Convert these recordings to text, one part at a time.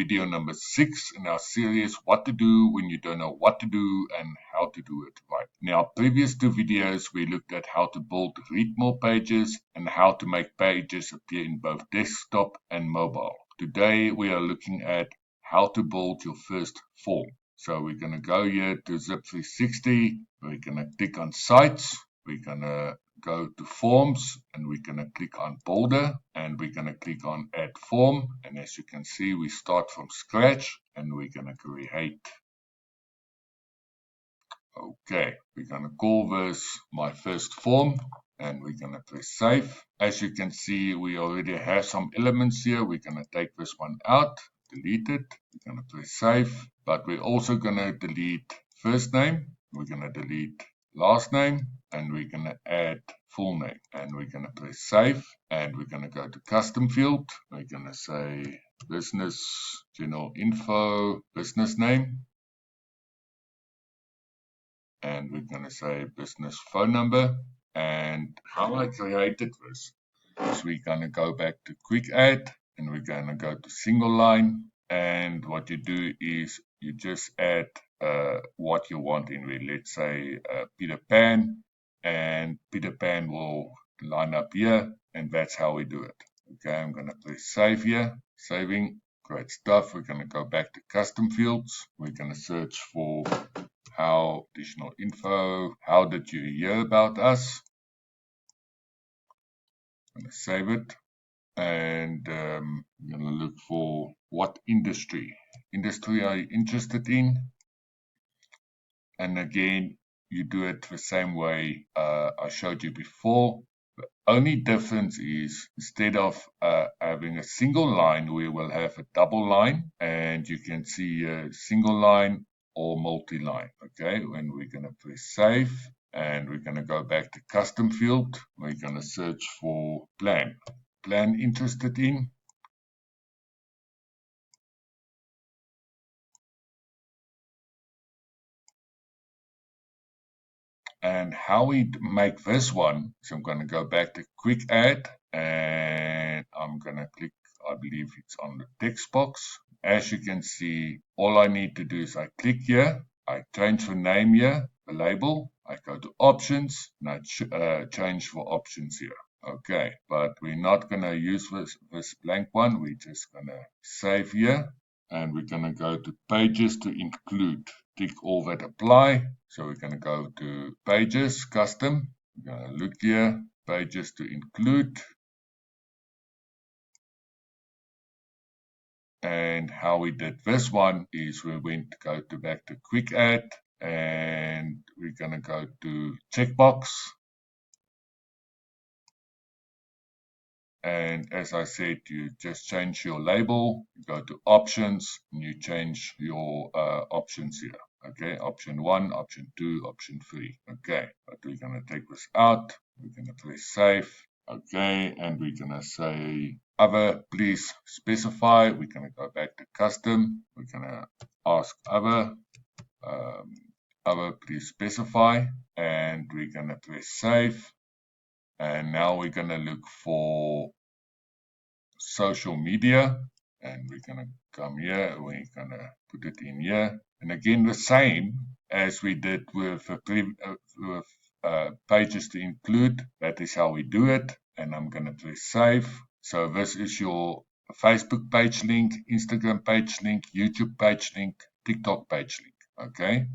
video number 6 in our series, What to Do When You Don't Know What to Do and How to Do It Right. In our previous 2 videos, we looked at how to build read more pages and how to make pages appear in both desktop and mobile. Today, we are looking at how to build your first form. So we're going to go here to Zip360. We're going to click on Sites. We're going to go to Forms, and we're going to click on Builder, and we're going to click on Add Form. And as you can see, we start from scratch, and we're going to create. Okay, we're going to call this my first form, and we're going to press Save. As you can see, we already have some elements here. We're going to take this one out, delete it. We're going to press Save, but we're also going to delete first name. We're going to delete last name, and we're going to add full name, and we're going to press Save, and we're going to go to Custom Field. We're going to say Business General Info, Business Name, and we're going to say Business Phone Number. And how I created this is we're going to go back to Quick Add, and we're going to go to Single Line, and what you do is you just add what you want in there. Let's say Peter Pan, and Peter Pan will line up here, and that's how we do it. Okay, I'm going to press Save here. Saving, great stuff. We're going to go back to Custom Fields. We're going to search for how additional info. How did you hear about us? I'm going to save it, and I'm going to look for what industry are you interested in. And again, you do it the same way I showed you before. The only difference is instead of having a single line, we will have a double line, and you can see a single line or multi-line. Okay, and we're going to press Save, and we're going to go back to Custom Field. We're going to search for plan interested in. And how we make this one, so I'm going to go back to Quick Add, and I'm going to click, I believe it's on the text box. As you can see, all I need to do is I click here, I change the name here, the label, I go to options, and I change for options here. Okay, but we're not going to use this blank one. We're just going to save here, and we're going to go to pages to include. Tick all that apply. So we're going to go to pages, custom. We're going to look here, pages to include. And how we did this one is we went to go to back to Quick Add, and we're going to go to checkbox. And as I said, you just change your label, you go to options, and you change your options here. Okay, option 1, option 2, option 3. Okay, but we're going to take this out. We're going to press Save. Okay, and we're going to say other, please specify. We're going to go back to custom. We're going to ask other, please specify. And we're going to press Save. And now we're going to look for social media, and we're going to come here, we're going to put it in here. And again, the same as we did with pages to include, that is how we do it. And I'm going to press Save. So this is your Facebook page link, Instagram page link, YouTube page link, TikTok page link. Okay.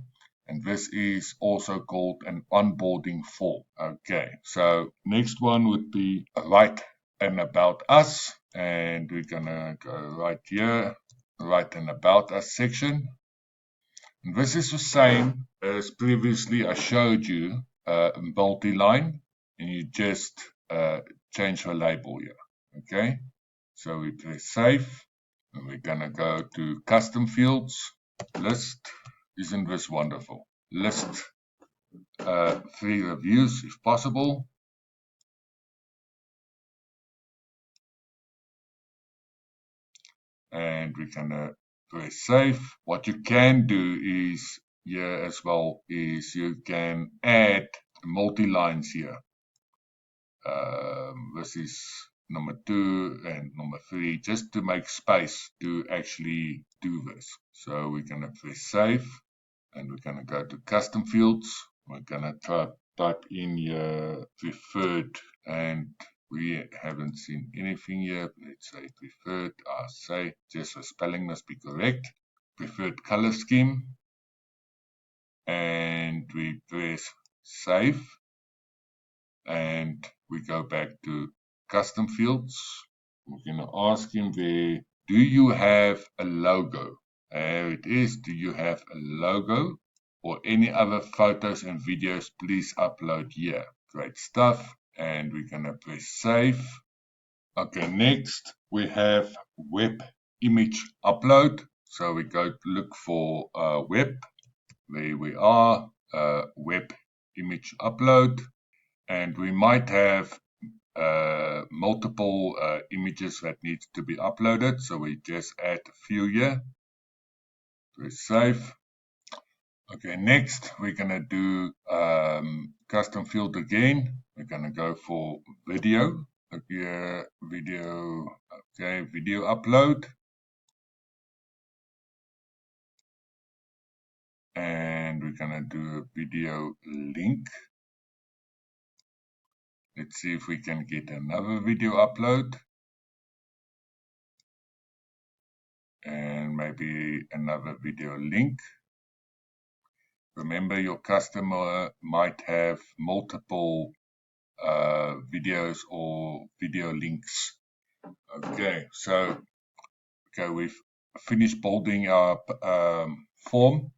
And this is also called an onboarding form. Okay, so next one would be write an about us. And we're going to go right here, write an about us section. And this is the same as previously I showed you, multi-line. And you just change the label here. Okay, so we press Save. And we're going to go to Custom Fields, List. Isn't this wonderful? List 3 reviews if possible. And we're going to press Save. What you can do is here as well is you can add multi-lines here. This is number 2 and number 3, just to make space to actually do this. So we're going to press save, and we're going to go to custom fields. We're going to type in your preferred, and we haven't seen anything here. Let's say preferred. I'll say just the spelling must be correct. Preferred color scheme, and we press save, and we go back to custom fields. We're going to ask him there, do you have a logo? There it is. Do you have a logo or any other photos and videos? Please upload here. Great stuff. And we're going to press save. Okay, next we have web image upload. So we go look for web. There we are, web image upload. And we might have multiple images that need to be uploaded. So we just add a few here. Press save. Okay, next we're going to do custom field again. We're going to go for video. Okay, video upload. And we're going to do a video link. Let's see if we can get another video upload. And maybe another video link. Remember, your customer might have multiple videos or video links. Okay, so we've finished building our form.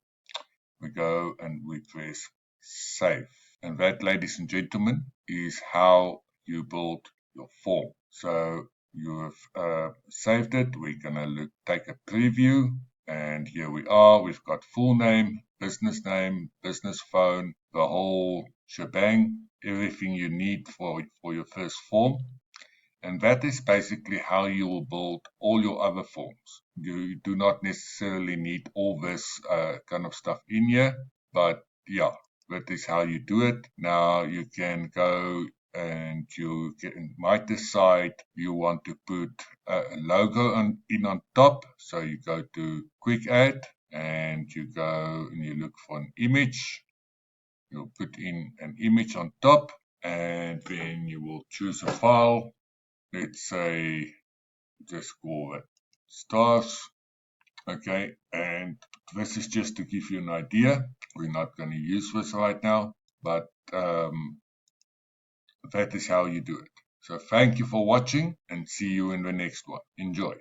We go and we press save. And that, ladies and gentlemen, is how you build your form. So you have saved it. We're going to take a preview. And here we are. We've got full name, business phone, the whole shebang, everything you need for your first form. And that is basically how you will build all your other forms. You do not necessarily need all this kind of stuff in here, but yeah, that is how you do it. Now you can go and you might decide you want to put a logo on top. So you go to quick add and you go and you look for an image. You'll put in an image on top, and then you will choose a file. Let's say, just call it stars. Okay, and this is just to give you an idea. We're not going to use this right now, but that is how you do it. So thank you for watching, and see you in the next one. Enjoy.